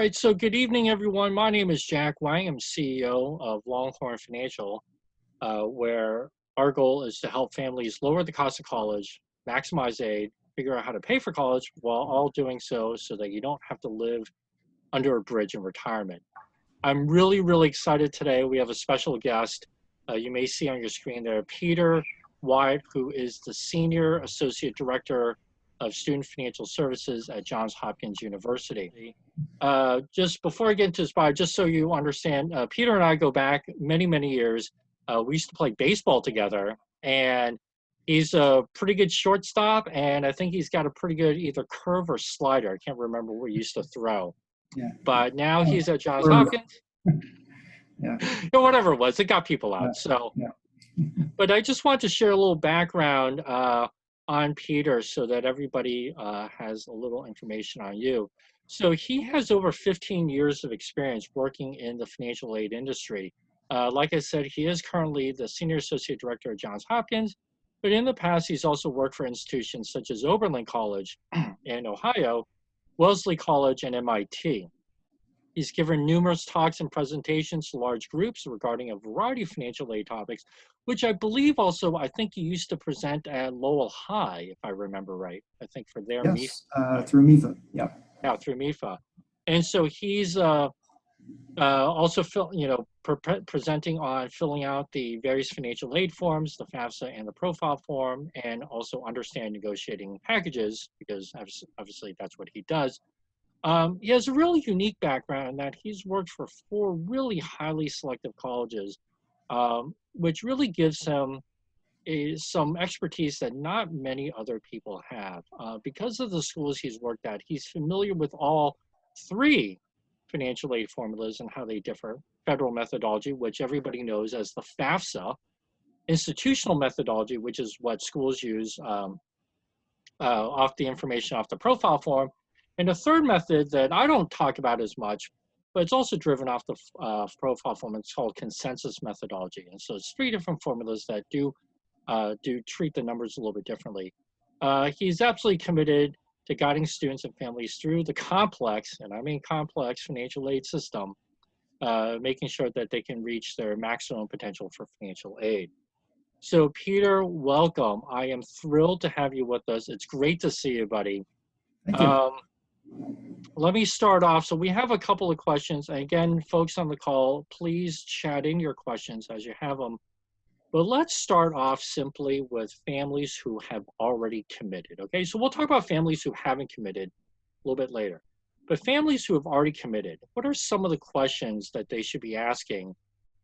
right, so good evening, everyone. My name is Jack Wang. I'm CEO of Longhorn Financial, where our goal is to help families lower the cost of college, maximize aid, figure out how to pay for college while all doing so that you don't have to live under a bridge in retirement. I'm really excited today. We have a special guest. You may see on your screen there, Peter Wyatt, who is the Senior Associate Director of Student Financial Services at Johns Hopkins University. Just before I get into his bio, just so you understand, Peter and I go back many years. We used to play baseball together, and he's a pretty good shortstop, and I think he's got a pretty good either curve or slider. I can't remember what he used to throw. Yeah. But now he's at Johns Hopkins. Yeah. Or whatever it was, it got people out. Yeah. But I just want to share a little background on Peter so that everybody has a little information on you. So he has over 15 years of experience working in the financial aid industry. Like I said, he is currently the Senior Associate Director at Johns Hopkins, but in the past, he's also worked for institutions such as Oberlin College in Ohio, Wellesley College, and MIT. He's given numerous talks and presentations to large groups regarding a variety of financial aid topics, which I believe also, I think you used to present at Lowell High, if I remember right. I think for their MIFA. Through MIFA, yeah. Yeah, through MIFA. And so he's also presenting on filling out the various financial aid forms, the FAFSA and the profile form, and also understand negotiating packages, because obviously that's what he does. He has a really unique background in that he's worked for 4 really highly selective colleges, which really gives him some expertise that not many other people have. Because of the schools he's worked at, he's familiar with all 3 financial aid formulas and how they differ. Federal methodology, which everybody knows as the FAFSA, institutional methodology, which is what schools use off the information off the profile form, and a third method that I don't talk about as much, but it's also driven off the profile form. It's called consensus methodology. And so it's 3 different formulas that do treat the numbers a little bit differently. He's absolutely committed to guiding students and families through the complex, and I mean complex, financial aid system, making sure that they can reach their maximum potential for financial aid. So Peter, welcome. I am thrilled to have you with us. It's great to see you, buddy. Thank you. Let me start off. So we have a couple of questions. And again, folks on the call, please chat in your questions as you have them. But let's start off simply with families who have already committed, okay? So we'll talk about families who haven't committed a little bit later. But families who have already committed, what are some of the questions that they should be asking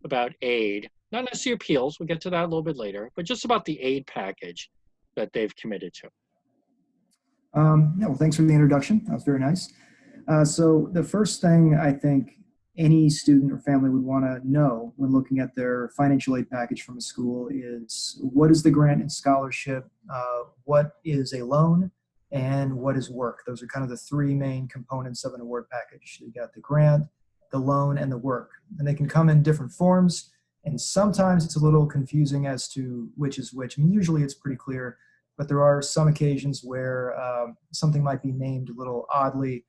about aid? Not necessarily appeals, we'll get to that a little bit later, but just about the aid package that they've committed to. Well, thanks for the introduction. That was very nice. So the first thing I think any student or family would want to know when looking at their financial aid package from a school is what is the grant and scholarship, what is a loan, and what is work. Those are kind of the 3 main components of an award package. You got the grant, the loan, and the work. And they can come in different forms, and sometimes it's a little confusing as to which is which. I mean, usually it's pretty clear, but there are some occasions where something might be named a little oddly.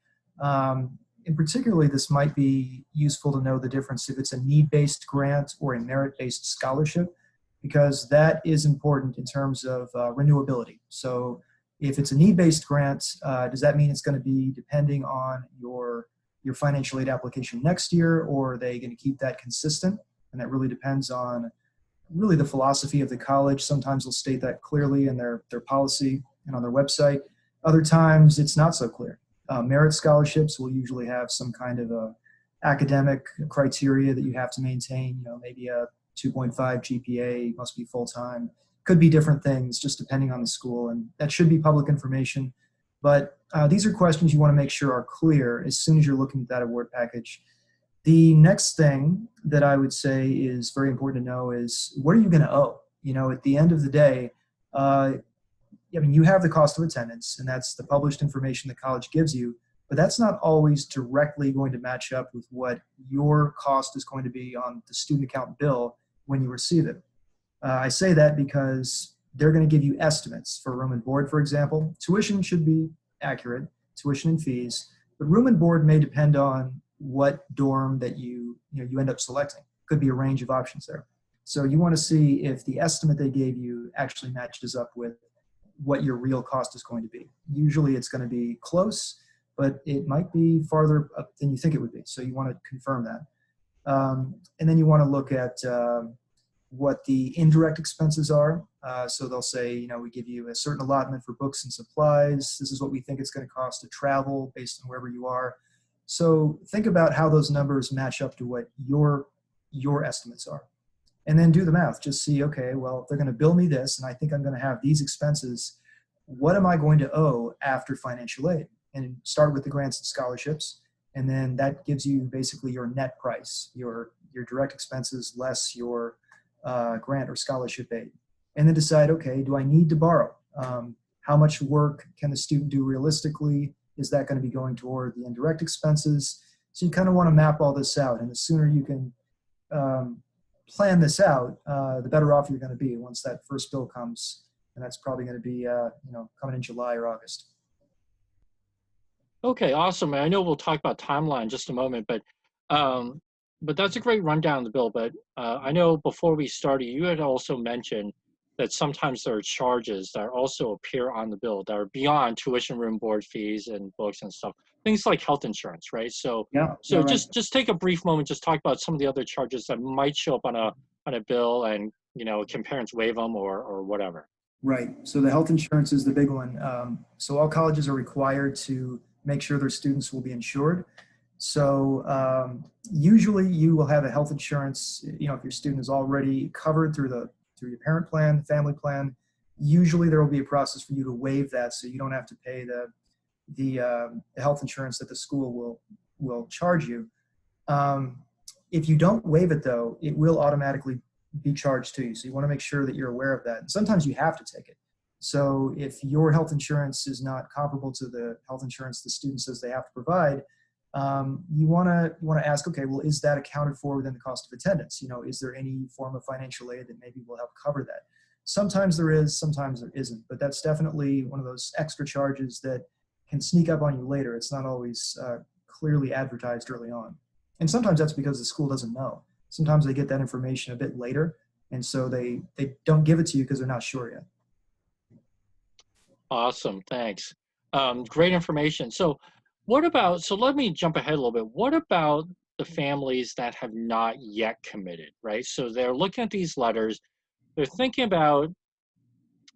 And particularly, this might be useful to know the difference if it's a need-based grant or a merit-based scholarship, because that is important in terms of renewability. So if it's a need-based grant, does that mean it's going to be depending on your financial aid application next year, or are they going to keep that consistent? And that really depends on really the philosophy of the college. Sometimes they'll state that clearly in their policy and on their website. Other times it's not so clear. Merit scholarships will usually have some kind of a academic criteria that you have to maintain, maybe a 2.5 GPA, must be full-time. Could be different things just depending on the school, and that should be public information. But these are questions you want to make sure are clear as soon as you're looking at that award package. The next thing that I would say is very important to know is, what are you going to owe? At the end of the day, you have the cost of attendance, and that's the published information the college gives you, but that's not always directly going to match up with what your cost is going to be on the student account bill when you receive it. I say that because they're going to give you estimates for room and board, for example. Tuition should be accurate, tuition and fees, But room and board may depend on what dorm that you end up selecting. Could be a range of options there. So you want to see if the estimate they gave you actually matches up with what your real cost is going to be. Usually it's going to be close, but it might be farther up than you think it would be. So you want to confirm that. And then you want to look at what the indirect expenses are. So they'll say, we give you a certain allotment for books and supplies. This is what we think it's going to cost to travel based on wherever you are. So think about how those numbers match up to what your estimates are. And then do the math. Just see, okay, well, if they're going to bill me this, and I think I'm going to have these expenses, what am I going to owe after financial aid? And start with the grants and scholarships. And then that gives you basically your net price, your direct expenses less your grant or scholarship aid. And then decide, okay, do I need to borrow? How much work can the student do realistically? Is that going to be going toward the indirect expenses? So you kind of want to map all this out. And the sooner you can plan this out, the better off you're going to be once that first bill comes. And that's probably going to be, coming in July or August. Okay, awesome. And I know we'll talk about timeline in just a moment, but that's a great rundown of the bill. But I know before we started, you had also mentioned that sometimes there are charges that also appear on the bill that are beyond tuition, room, board fees, and books and stuff. Things like health insurance, right? So Yeah, right. just take a brief moment, just talk about some of the other charges that might show up on a bill, and can parents waive them or whatever. Right. So the health insurance is the big one. So all colleges are required to make sure their students will be insured. So usually you will have a health insurance, if your student is already covered through your parent plan, family plan. Usually there will be a process for you to waive that, so you don't have to pay the health insurance that the school will charge you. If you don't waive it, though, it will automatically be charged to you. So you want to make sure that you're aware of that. And sometimes you have to take it. So if your health insurance is not comparable to the health insurance the student says they have to provide, you want to ask, okay, well, is that accounted for within the cost of attendance? Is there any form of financial aid that maybe will help cover that? Sometimes there is, sometimes there isn't, but that's definitely one of those extra charges that can sneak up on you later. It's not always clearly advertised early on. And sometimes that's because the school doesn't know. Sometimes they get that information a bit later, and so they don't give it to you because they're not sure yet. Awesome, thanks. Great information. So let me jump ahead a little bit. What about the families that have not yet committed, right? So they're looking at these letters, they're thinking about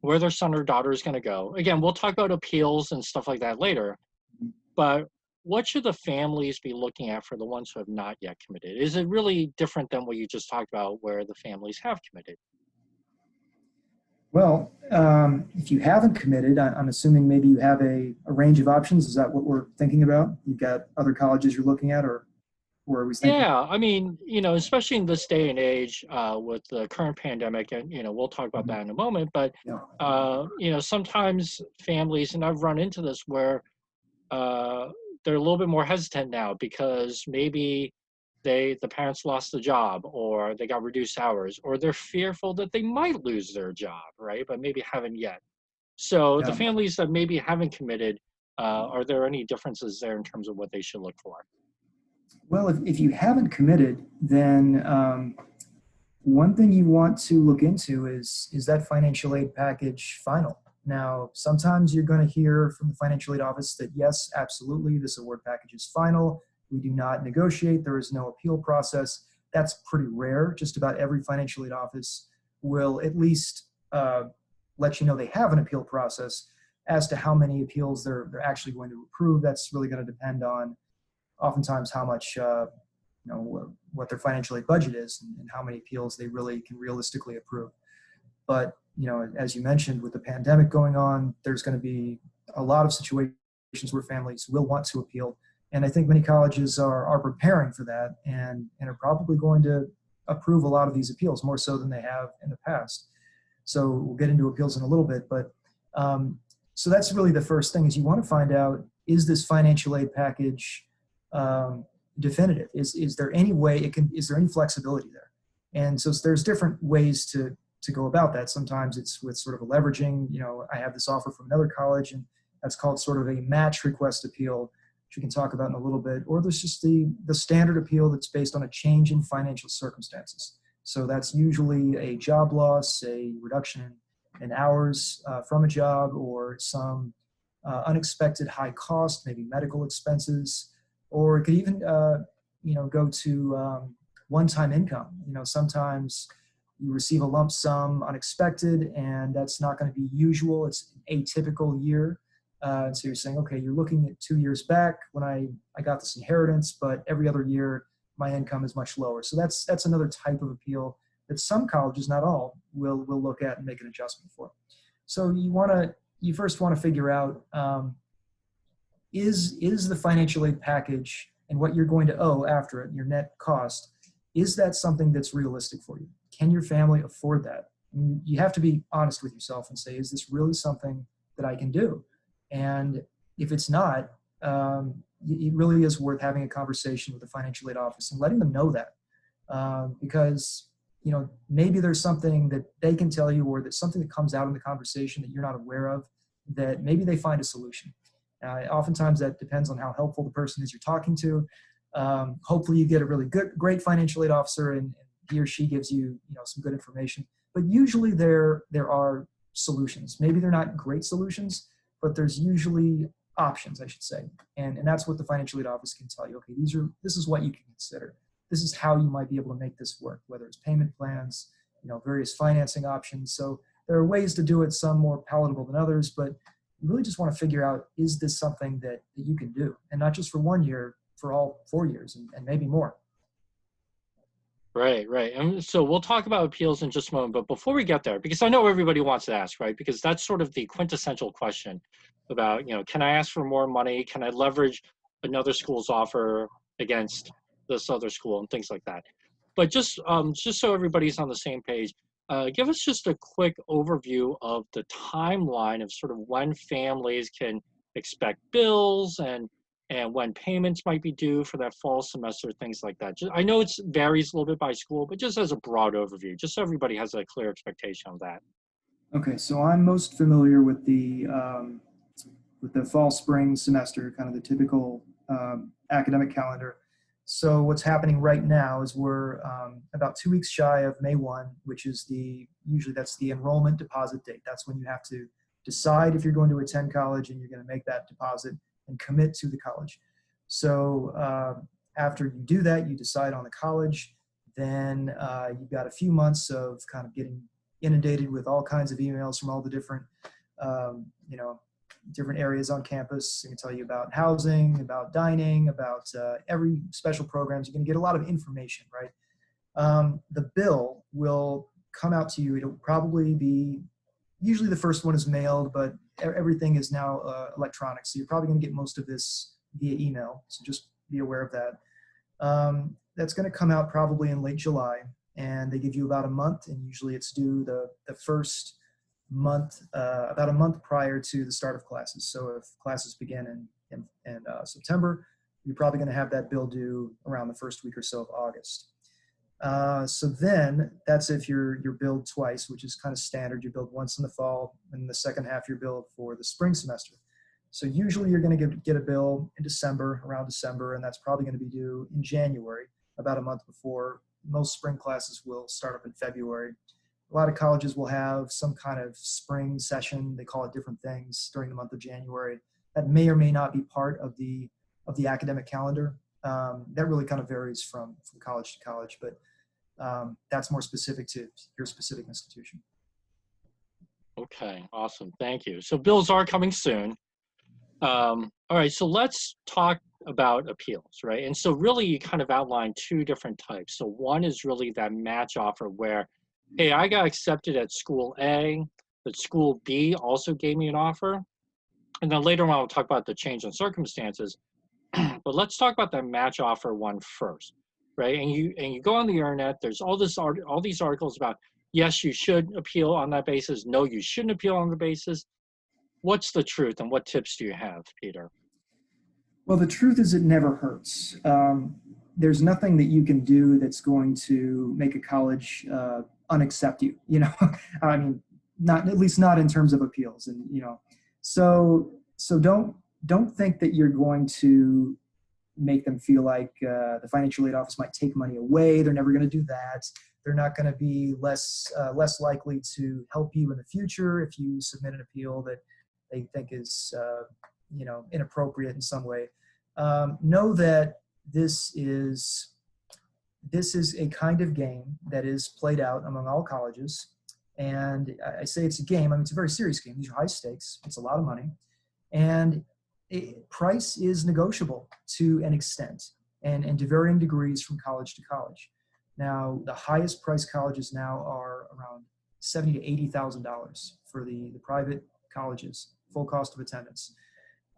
where their son or daughter is going to go. Again, we'll talk about appeals and stuff like that later, but what should the families be looking at for the ones who have not yet committed? Is it really different than what you just talked about where the families have committed? Well, if you haven't committed, I'm assuming maybe you have a range of options. Is that what we're thinking about? You've got other colleges you're looking at, or are we thinking? Yeah, I mean, especially in this day and age with the current pandemic, and we'll talk about that in a moment. But Yeah. sometimes families, and I've run into this where they're a little bit more hesitant now because maybe the parents lost the job, or they got reduced hours, or they're fearful that they might lose their job, right? But maybe haven't yet. So the Yeah. families that maybe haven't committed, are there any differences there in terms of what they should look for? Well, if you haven't committed, then one thing you want to look into is that financial aid package final? Now, sometimes you're going to hear from the financial aid office that yes, absolutely, this award package is final. We do not negotiate. There is no appeal process. That's pretty rare. Just about every financial aid office will at least let you know they have an appeal process. As to how many appeals they're actually going to approve, that's really going to depend on oftentimes how much what their financial aid budget is, and how many appeals they really can realistically approve. But as you mentioned, with the pandemic going on, there's going to be a lot of situations where families will want to appeal, and I think many colleges are preparing for that, and are probably going to approve a lot of these appeals more so than they have in the past. So we'll get into appeals in a little bit, but so that's really the first thing, is you want to find out, is this financial aid package definitive? Is there any way is there any flexibility there? And so there's different ways to go about that. Sometimes it's with sort of a leveraging, I have this offer from another college, and that's called sort of a match request appeal. which we can talk about in a little bit, or there's just the standard appeal that's based on a change in financial circumstances. So that's usually a job loss, a reduction in hours from a job, or some unexpected high cost, maybe medical expenses, or it could even go to one-time income. Sometimes you receive a lump sum unexpected, and that's not going to be usual. It's an atypical year. And so you're saying, okay, you're looking at 2 years back when I got this inheritance, but every other year my income is much lower. So that's another type of appeal that some colleges, not all, will look at and make an adjustment for. So you first want to figure out, is the financial aid package and what you're going to owe after it, your net cost, is that something that's realistic for you? Can your family afford that? You have to be honest with yourself and say, is this really something that I can do? And if it's not, it really is worth having a conversation with the financial aid office and letting them know that. Because maybe there's something that they can tell you, or that something that comes out in the conversation that you're not aware of, that maybe they find a solution. Oftentimes that depends on how helpful the person is you're talking to. Hopefully you get a really great financial aid officer, and he or she gives you, some good information. But usually there are solutions. Maybe they're not great solutions, but there's usually options, I should say. And that's what the financial aid office can tell you. Okay, this is what you can consider. This is how you might be able to make this work, whether it's payment plans, various financing options. So there are ways to do it, some more palatable than others, but you really just want to figure out, is this something that you can do? And not just for 1 year, for all 4 years and maybe more. Right. And so we'll talk about appeals in just a moment, but before we get there, because I know everybody wants to ask, right? Because that's sort of the quintessential question about, can I ask for more money? Can I leverage another school's offer against this other school and things like that? But just so everybody's on the same page, give us just a quick overview of the timeline of sort of when families can expect bills and when payments might be due for that fall semester, things like that. I know it varies a little bit by school, but just as a broad overview, just so everybody has a clear expectation of that. Okay, so I'm most familiar with the fall spring semester, kind of the typical academic calendar. So what's happening right now is we're about 2 weeks shy of May 1, which is usually that's the enrollment deposit date. That's when you have to decide if you're going to attend college, and you're going to make that deposit and commit to the college. So after you do that, you decide on the college, then you've got a few months of kind of getting inundated with all kinds of emails from all the different, different areas on campus. They can tell you about housing, about dining, about every special programs. You're going to get a lot of information, right? The bill will come out to you. It'll probably be, usually the first one is mailed, but everything is now electronic. So you're probably going to get most of this via email. So just be aware of that. That's going to come out probably in late July, and they give you about a month, and usually it's due the first month, about a month prior to the start of classes. So if classes begin in September, you're probably going to have that bill due around the first week or so of August. So then that's if you're billed twice, which is kind of standard. You billed once in the fall, and in the second half you're billed for the spring semester. So usually you're going to get a bill in December, around December, and that's probably going to be due in January, about a month before. Most spring classes will start up in February. A lot of colleges will have some kind of spring session. They call it different things during the month of January. That may or may not be part of the academic calendar. That really kind of varies from college to college, but that's more specific to your specific institution. Okay, awesome. Thank you. So bills are coming soon. All right, so let's talk about appeals, right? And so really you kind of outlined two different types. So one is really that match offer where, hey, I got accepted at school A, but school B also gave me an offer. And then later on, we'll talk about the change in circumstances. But let's talk about that match offer one first, right? And you go on the internet, there's all these articles about, yes, you should appeal on that basis. No, you shouldn't appeal on the basis. What's the truth, and what tips do you have, Peter? Well, the truth is it never hurts. There's nothing that you can do that's going to make a college unaccept you, I mean, not, at least not in terms of appeals. And, so don't don't think that you're going to make them feel like the financial aid office might take money away. They're never going to do that. They're not going to be less likely to help you in the future if you submit an appeal that they think is inappropriate in some way. Know that this is a kind of game that is played out among all colleges. And I say it's a game. I mean, it's a very serious game. These are high stakes. It's a lot of money. And price is negotiable to an extent and to varying degrees from college to college. Now, the highest priced colleges now are around $70,000 to $80,000 for the private colleges, full cost of attendance.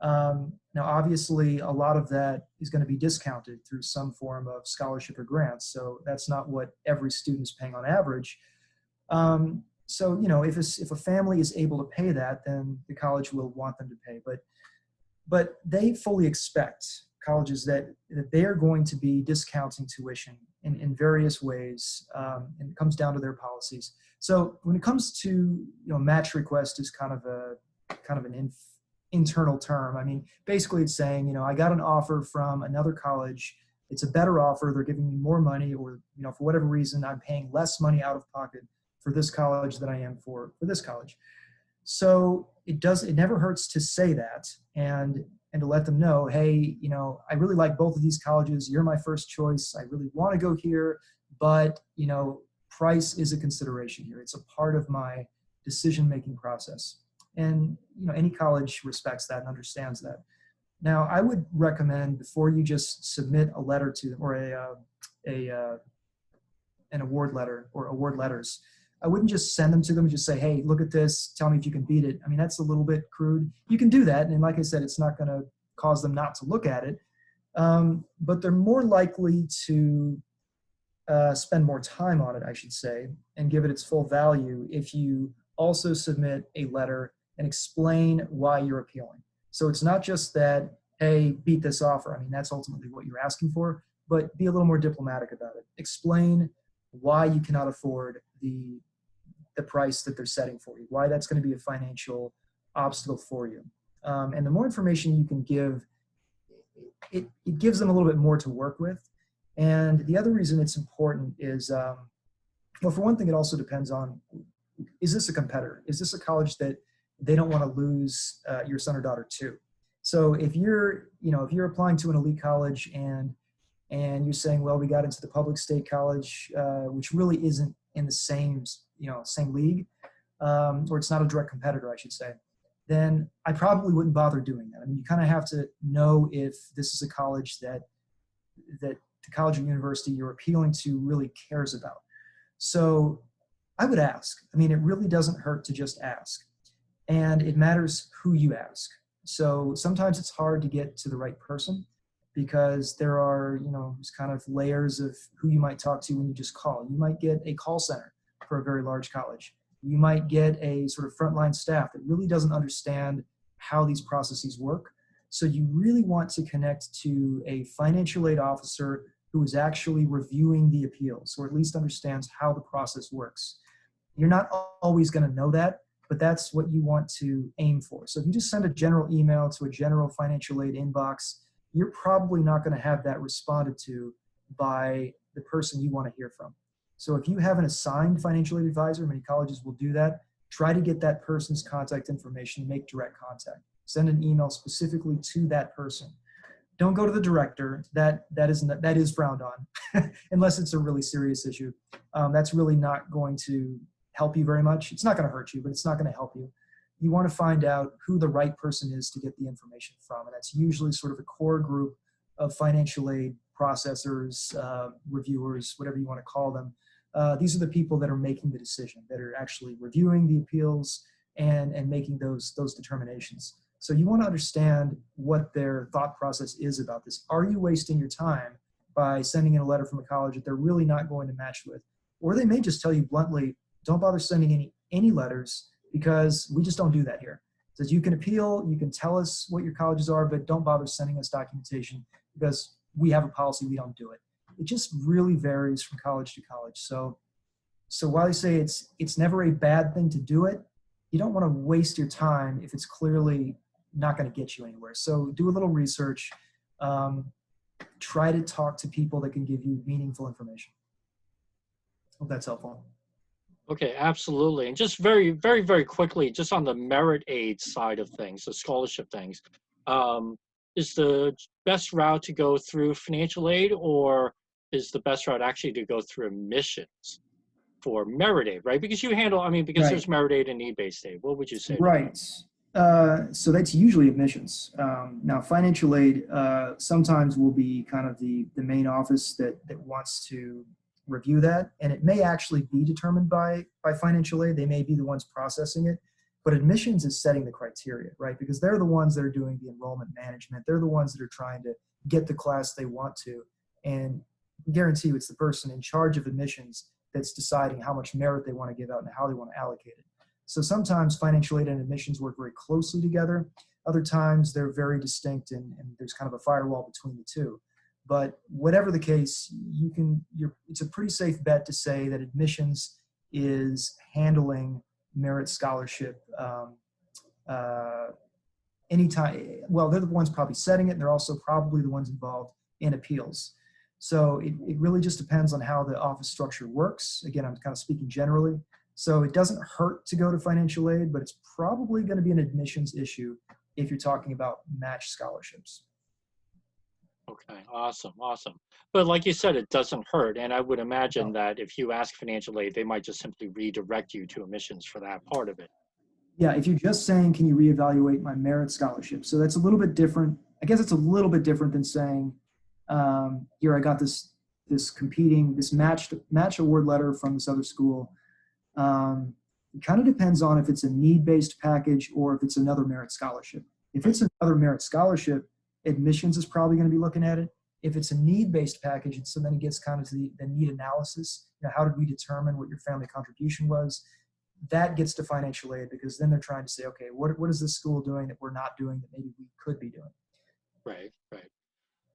Now, obviously, a lot of that is going to be discounted through some form of scholarship or grants. So that's not what every student is paying on average. So, if a family is able to pay that, then the college will want them to pay. But they fully expect colleges that they are going to be discounting tuition in various ways, and it comes down to their policies. So when it comes to match request is kind of an internal term. I mean, basically it's saying, I got an offer from another college. It's a better offer. They're giving me more money, or, for whatever reason, I'm paying less money out of pocket for this college than I am for this college. So it never hurts to say that and to let them know, hey, I really like both of these colleges. You're my first choice. I really want to go here, but, price is a consideration here. It's a part of my decision-making process. And, any college respects that and understands that. Now, I would recommend before you just submit a letter to them, or an award letter or award letters, I wouldn't just send them to them and just say, hey, look at this, tell me if you can beat it. I mean, that's a little bit crude. You can do that. And like I said, it's not going to cause them not to look at it. But they're more likely to spend more time on it, I should say, and give it its full value if you also submit a letter and explain why you're appealing. So it's not just that, hey, beat this offer. I mean, that's ultimately what you're asking for, but be a little more diplomatic about it. Explain why you cannot afford the price that they're setting for you, why that's going to be a financial obstacle for you. And the more information you can give, it gives them a little bit more to work with. And the other reason it's important is, well, for one thing, it also depends on, is this a competitor? Is this a college that they don't want to lose your son or daughter to? So if you're applying to an elite college and you're saying, well, we got into the public state college, which really isn't in the same league, or it's not a direct competitor, I should say, then I probably wouldn't bother doing that. I mean, you kind of have to know if this is a college that the college or university you're appealing to really cares about. So I would ask. I mean, it really doesn't hurt to just ask. And it matters who you ask. So sometimes it's hard to get to the right person because there are, kind of layers of who you might talk to when you just call. You might get a call center for a very large college. You might get a sort of frontline staff that really doesn't understand how these processes work. So you really want to connect to a financial aid officer who is actually reviewing the appeals, or at least understands how the process works. You're not always going to know that, but that's what you want to aim for. So if you just send a general email to a general financial aid inbox, you're probably not going to have that responded to by the person you want to hear from. So if you have an assigned financial aid advisor, many colleges will do that, try to get that person's contact information, make direct contact. Send an email specifically to that person. Don't go to the director. That is frowned on, unless it's a really serious issue. That's really not going to help you very much. It's not going to hurt you, but it's not going to help you. You want to find out who the right person is to get the information from, and that's usually sort of a core group of financial aid processors, reviewers, whatever you want to call them. These are the people that are making the decision, that are actually reviewing the appeals and making those determinations. So you want to understand what their thought process is about this. Are you wasting your time by sending in a letter from a college that they're really not going to match with? Or they may just tell you bluntly, don't bother sending any letters because we just don't do that here. It says you can appeal, you can tell us what your colleges are, but don't bother sending us documentation because we have a policy, we don't do it. It just really varies from college to college. So while I say it's never a bad thing to do it, you don't want to waste your time if it's clearly not going to get you anywhere. So do a little research. Try to talk to people that can give you meaningful information. Hope that's helpful. Okay, absolutely. And just very, very, very quickly, just on the merit aid side of things, the scholarship things, is the best route to go through financial aid, or is the best route actually to go through admissions for merit aid, right? Because you handle, I mean, because Right. there's merit aid and need-based aid. What would you say to that? Right. So that's usually admissions. Now, financial aid sometimes will be kind of the main office that wants to review that, and it may actually be determined by financial aid. They may be the ones processing it, but admissions is setting the criteria, right? Because they're the ones that are doing the enrollment management. They're the ones that are trying to get the class they want to, and I guarantee you, it's the person in charge of admissions that's deciding how much merit they want to give out and how they want to allocate it. So sometimes financial aid and admissions work very closely together. Other times they're very distinct, and there's kind of a firewall between the two. But whatever the case, it's a pretty safe bet to say that admissions is handling merit scholarship anytime. Well, they're the ones probably setting it, and they're also probably the ones involved in appeals. So it really just depends on how the office structure works. Again, I'm kind of speaking generally. So it doesn't hurt to go to financial aid, but it's probably going to be an admissions issue if you're talking about matched scholarships. Okay, awesome, awesome. But like you said, it doesn't hurt. And I would imagine No. that if you ask financial aid, they might just simply redirect you to admissions for that part of it. Yeah, if you're just saying, can you reevaluate my merit scholarship? So that's a little bit different. I guess it's a little bit different than saying, here I got this match award letter from this other school. It kind of depends on if it's a need-based package or if it's another merit scholarship. If it's another merit scholarship, admissions is probably going to be looking at it. If it's a need-based package, and so then it gets kind of to the need analysis. How did we determine what your family contribution was? That gets to financial aid, because then they're trying to say, okay, what is this school doing that we're not doing that maybe we could be doing? Right, right.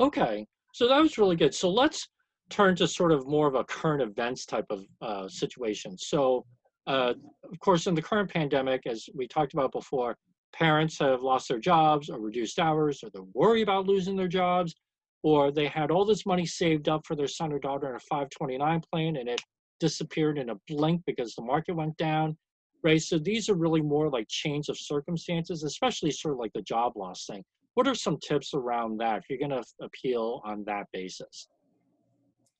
Okay, so that was really good. So let's turn to sort of more of a current events type of situation. So, of course, in the current pandemic, as we talked about before, parents have lost their jobs or reduced hours, or they're worried about losing their jobs, or they had all this money saved up for their son or daughter in a 529 plan, and it disappeared in a blink because the market went down. Right. So these are really more like change of circumstances, especially sort of like the job loss thing. What are some tips around that if you're going to appeal on that basis?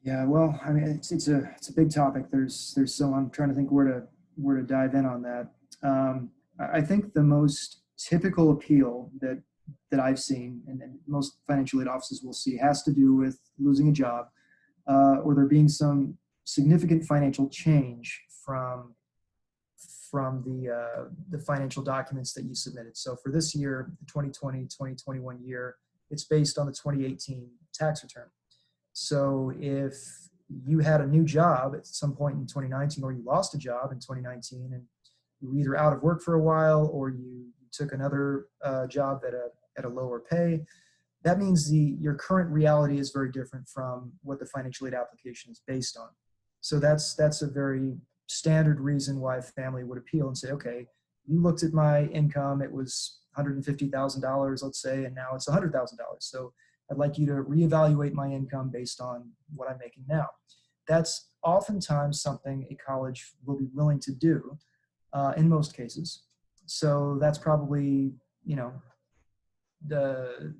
Yeah, well, I mean, it's a big topic. There's so I'm trying to think where to dive in on that. I think the most typical appeal that I've seen, and most financial aid offices will see, has to do with losing a job, or there being some significant financial change from the financial documents that you submitted. So for this year, the 2020-2021 year, it's based on the 2018 tax return. So if you had a new job at some point in 2019, or you lost a job in 2019, and you were either out of work for a while, or you took another job at a lower pay, that means your current reality is very different from what the financial aid application is based on. So that's a very standard reason why a family would appeal and say, okay, you looked at my income, it was $150,000, let's say, and now it's $100,000. So I'd like you to reevaluate my income based on what I'm making now. That's oftentimes something a college will be willing to do in most cases. So that's probably, the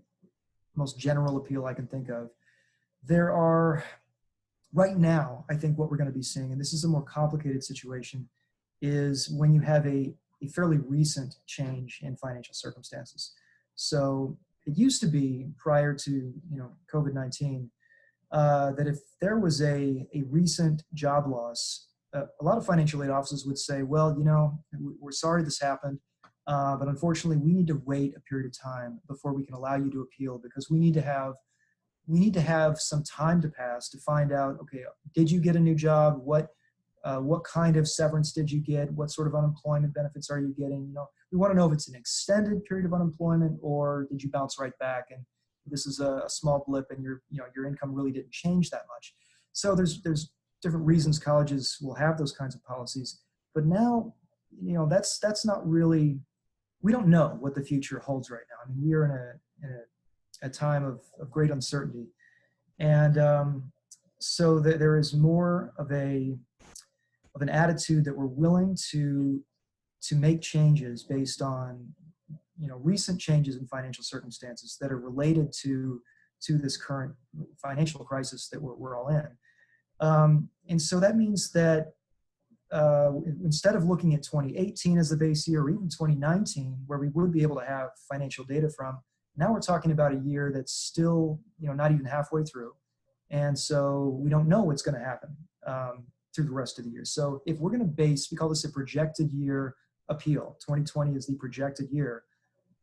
most general appeal I can think of. There are, right now, I think what we're going to be seeing, and this is a more complicated situation, is when you have a fairly recent change in financial circumstances. So it used to be, prior to COVID-19, that if there was a recent job loss, a lot of financial aid offices would say, well, we're sorry this happened, but unfortunately we need to wait a period of time before we can allow you to appeal, because we need to have some time to pass to find out, okay, did you get a new job? What kind of severance did you get? What sort of unemployment benefits are you getting? We want to know if it's an extended period of unemployment, or did you bounce right back and this is a small blip and your income really didn't change that much. So there's different reasons colleges will have those kinds of policies. But now, that's not really we don't know what the future holds right now. I mean, we are in a time of great uncertainty. And so there is more of an attitude that we're willing to make changes based on, recent changes in financial circumstances that are related to this current financial crisis that we're all in. And so that means that instead of looking at 2018 as the base year, or even 2019, where we would be able to have financial data from, now we're talking about a year that's still, not even halfway through. And so we don't know what's going to happen through the rest of the year. So if we're going to we call this a projected year appeal. 2020 is the projected year.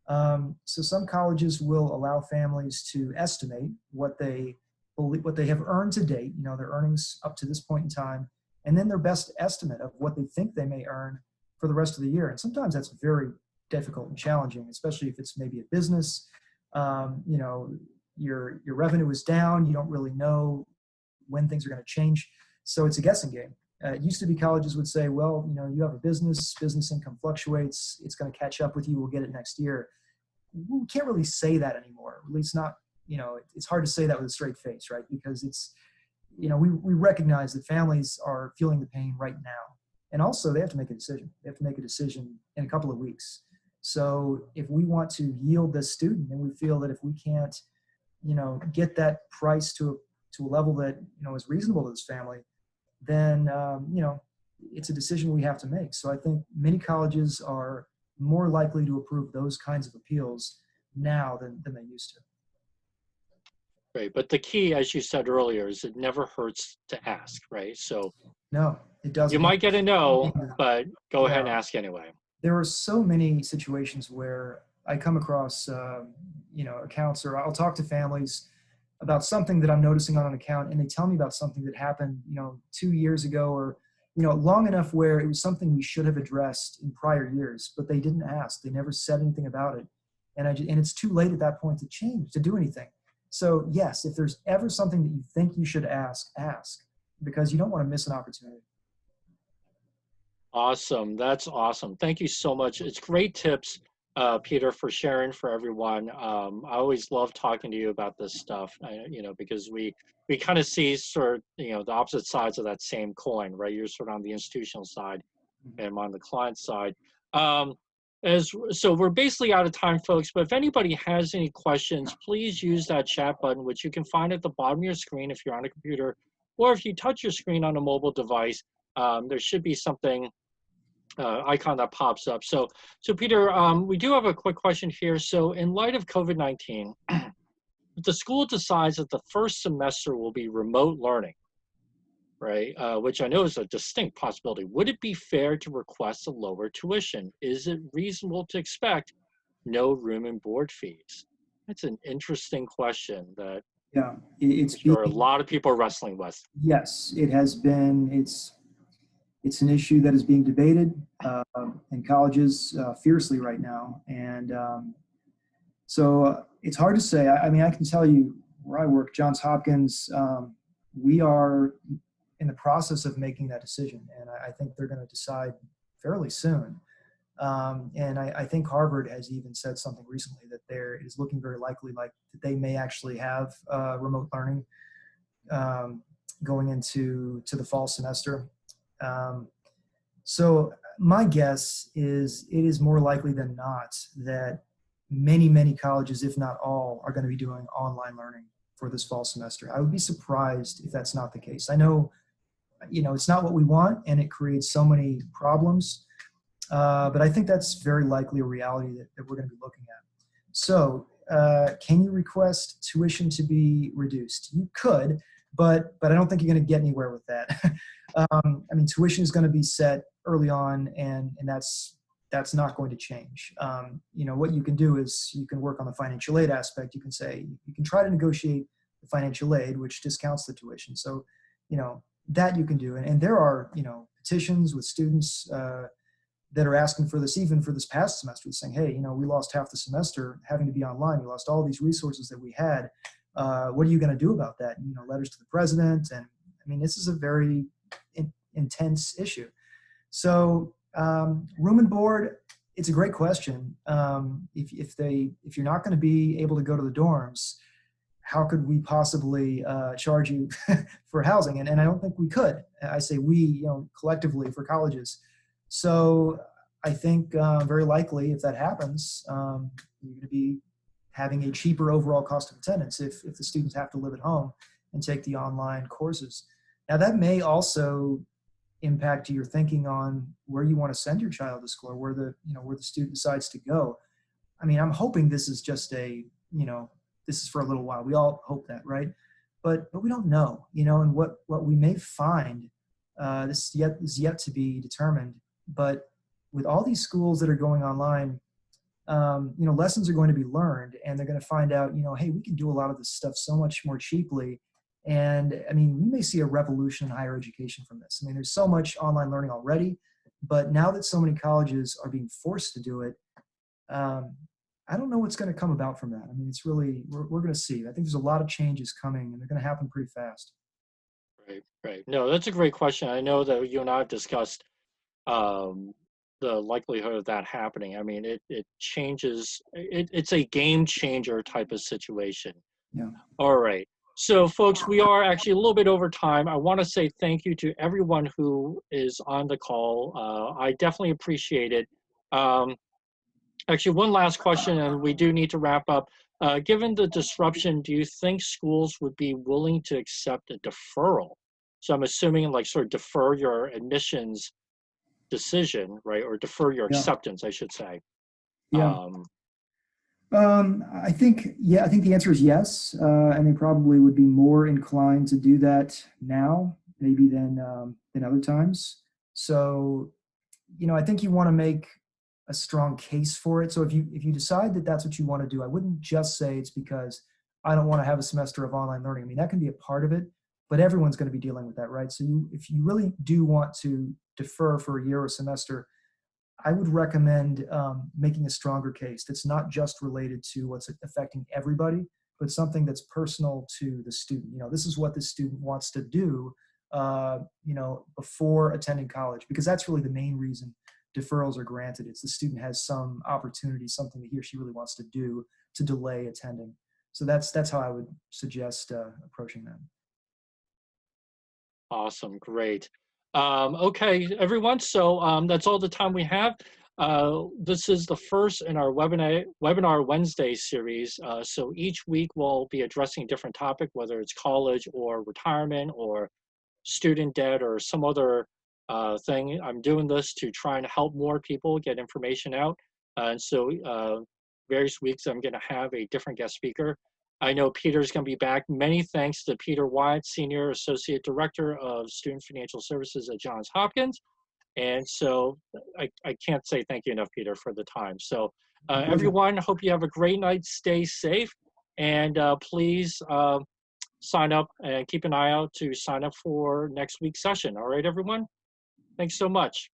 So some colleges will allow families to estimate what they have earned to date, their earnings up to this point in time, and then their best estimate of what they think they may earn for the rest of the year. And sometimes that's very difficult and challenging, especially if it's maybe a business. Your revenue is down. You don't really know when things are going to change. So it's a guessing game. It used to be colleges would say, well, you have a business income fluctuates. It's going to catch up with you. We'll get it next year. We can't really say that anymore. At least not, it's hard to say that with a straight face, right? Because it's, we recognize that families are feeling the pain right now. And also they have to make a decision. They have to make a decision in a couple of weeks. So if we want to yield this student, and we feel that if we can't, get that price to a level that, is reasonable to this family, then, it's a decision we have to make. So I think many colleges are more likely to approve those kinds of appeals now than they used to. Right. But the key, as you said earlier, is it never hurts to ask, right? So no, it doesn't. You might get a no, but go ahead and ask anyway. There are so many situations where I come across, accounts, or I'll talk to families about something that I'm noticing on an account, and they tell me about something that happened, 2 years ago, or, long enough where it was something we should have addressed in prior years, but they didn't ask. They never said anything about it. And it's too late at that point to do anything. So yes, if there's ever something that you think you should ask, because you don't want to miss an opportunity. Awesome. That's awesome. Thank you so much. It's great tips, Peter, for sharing for everyone. I always love talking to you about this stuff, because we kind of see sort of, the opposite sides of that same coin, right? You're sort of on the institutional side and I'm on the client side. So we're basically out of time, folks, but if anybody has any questions, please use that chat button, which you can find at the bottom of your screen if you're on a computer, or if you touch your screen on a mobile device, there should be something icon that pops up. So Peter, we do have a quick question here. So in light of COVID-19, if the school decides that the first semester will be remote learning, right, which I know is a distinct possibility, would it be fair to request a lower tuition? Is it reasonable to expect no room and board fees? That's an interesting question that a lot of people are wrestling with. Yes, it has been. It's an issue that is being debated in colleges fiercely right now. And so it's hard to say. I mean, I can tell you where I work, Johns Hopkins, we are in the process of making that decision. And I think they're going to decide fairly soon. And I think Harvard has even said something recently that it is looking very likely that they may actually have remote learning going into the fall semester. So my guess is it is more likely than not that many colleges, if not all, are going to be doing online learning for this fall semester. I would be surprised if that's not the case. I know, it's not what we want and it creates so many problems, but I think that's very likely a reality that we're going to be looking at. So can you request tuition to be reduced? You could, but I don't think you're going to get anywhere with that. I mean, tuition is going to be set early on, and that's not going to change. What you can do is you can work on the financial aid aspect. You can say, you can try to negotiate the financial aid, which discounts the tuition. So, that you can do. And there are, petitions with students that are asking for this, even for this past semester, saying, hey, we lost half the semester having to be online. We lost all these resources that we had. What are you going to do about that? Letters to the president. And I mean, this is a very intense issue. So room and board, it's a great question. If you're not going to be able to go to the dorms, how could we possibly charge you for housing? And I don't think we could. I say we, collectively for colleges. So I think very likely if that happens, you're going to be having a cheaper overall cost of attendance if the students have to live at home and take the online courses. Now that may also impact your thinking on where you want to send your child to school or where the student decides to go. I mean, I'm hoping this is just this is for a little while. We all hope that, right? But we don't know, and what we may find, this is yet to be determined. But with all these schools that are going online, lessons are going to be learned, and they're going to find out, hey, we can do a lot of this stuff so much more cheaply. And I mean, we may see a revolution in higher education from this. I mean, there's so much online learning already, but now that so many colleges are being forced to do it, I don't know what's going to come about from that. I mean, it's really, we're going to see. I think there's a lot of changes coming, and they're going to happen pretty fast. Right, right. No, that's a great question. I know that you and I have discussed the likelihood of that happening. I mean, it changes. It's a game changer type of situation. Yeah. All right. So, folks, we are actually a little bit over time. I want to say thank you to everyone who is on the call. I definitely appreciate it. Actually, one last question, and we do need to wrap up. Given the disruption, do you think schools would be willing to accept a deferral? So I'm assuming like sort of defer your admissions decision, right? Or defer your Yeah. acceptance, I should say. Yeah. Um, I think the answer is yes, and they probably would be more inclined to do that now, maybe than other times. So, I think you want to make a strong case for it. So if you decide that that's what you want to do, I wouldn't just say it's because I don't want to have a semester of online learning. I mean, that can be a part of it, but everyone's going to be dealing with that, right? So if you really do want to defer for a year or semester, I would recommend making a stronger case that's not just related to what's affecting everybody, but something that's personal to the student. This is what the student wants to do, before attending college, because that's really the main reason deferrals are granted. It's the student has some opportunity, something that he or she really wants to do to delay attending. So that's how I would suggest approaching that. Awesome, great. Okay, everyone, so that's all the time we have. This is the first in our webinar Wednesday series. So each week we'll be addressing a different topic, whether it's college or retirement or student debt or some other thing. I'm doing this to try and help more people get information out. And so various weeks I'm going to have a different guest speaker. I know Peter's going to be back. Many thanks to Peter Wyatt, Senior Associate Director of Student Financial Services at Johns Hopkins. And so I can't say thank you enough, Peter, for the time. So everyone, hope you have a great night. Stay safe. And please sign up and keep an eye out to sign up for next week's session. All right, everyone? Thanks so much.